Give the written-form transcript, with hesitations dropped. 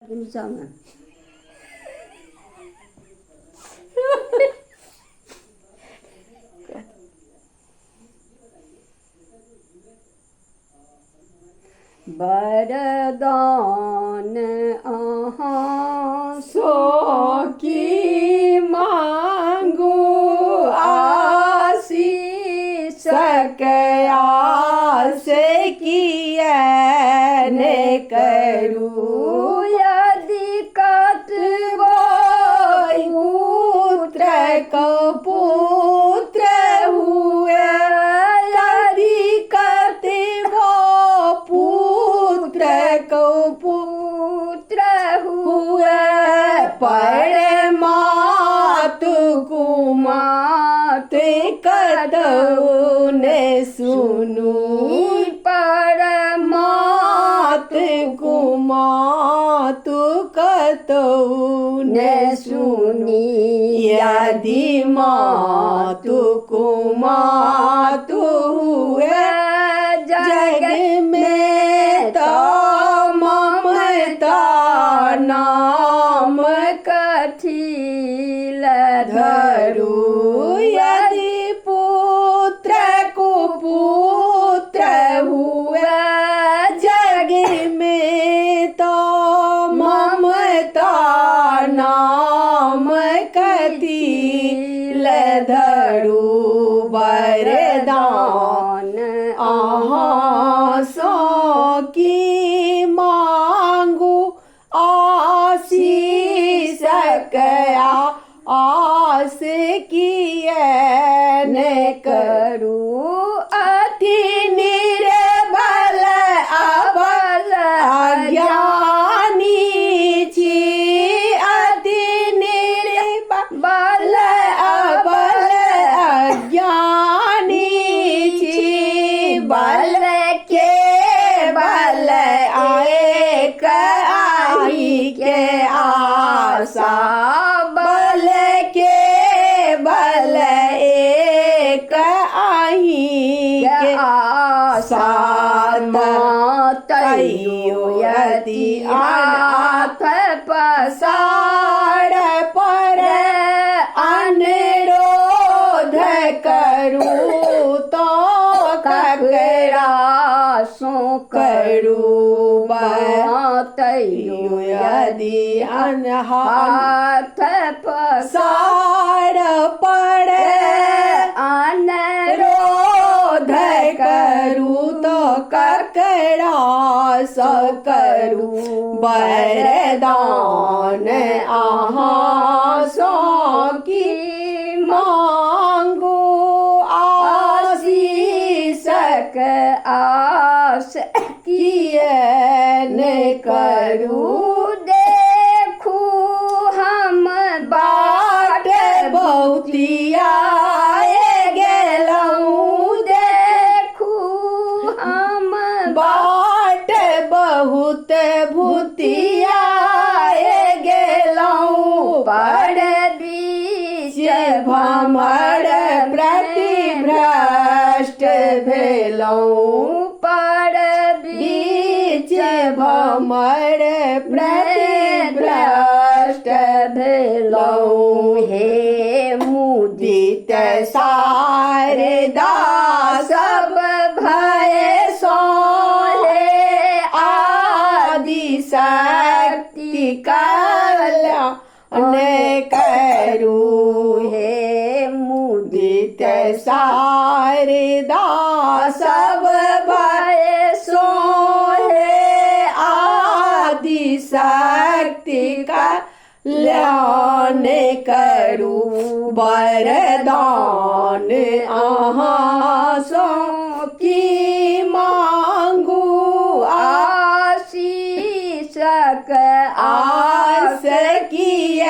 जाना वरदान अहाँ सो की मांगू आशीष आस किया ने करूँ यदि कतबो पुत्र को पुत्र हुए यदि कतबो पुत्र को पुत्र हुए परमात कुमात कदौ ने सुनू परमात कुमात कदौ ने सुनी यदि मातु कुमातु हुए जग में तो ममता नाम कथिल धरू यदि पुत्र कुपुत्र हुए जग में तो ममता नाम कथिल धरू वरदान अहाँ सो की मांगू आशीष आस किए न करू अति निर्बल अबल अज्ञानी छी अति निर्बल अबल अज्ञानी छी बल के बल एक आई के आशा बल के बल एक आई के आशा तैयो यदि हाथ पसार पर अनुरोध करूँ तो ककरा सो करूँ तैयो यदि हाथ पसार पर अनुरोध करूँ तो ककरा सो करूँ वरदान अहाँ सो की मांगू आशीष आस किए न करूँ देखू हम बाट बहुतिया गेलऊँ देखू हम बाट बहुत भूतिया गेलऊँ पर बीच भमर प्रतिभ्रष्ट भेलऊँ पर बीच भमर प्रतिभ्रष्ट भेलऊँ हे मुदित शारदा सब भय सोहे आदि शक्ति कल्याण करूँ हे मुदित शारदा सब भय सोहे आदि शक्ति कल्याण करूँ वरदान अहाँ सो की मांगू आशीष आस किए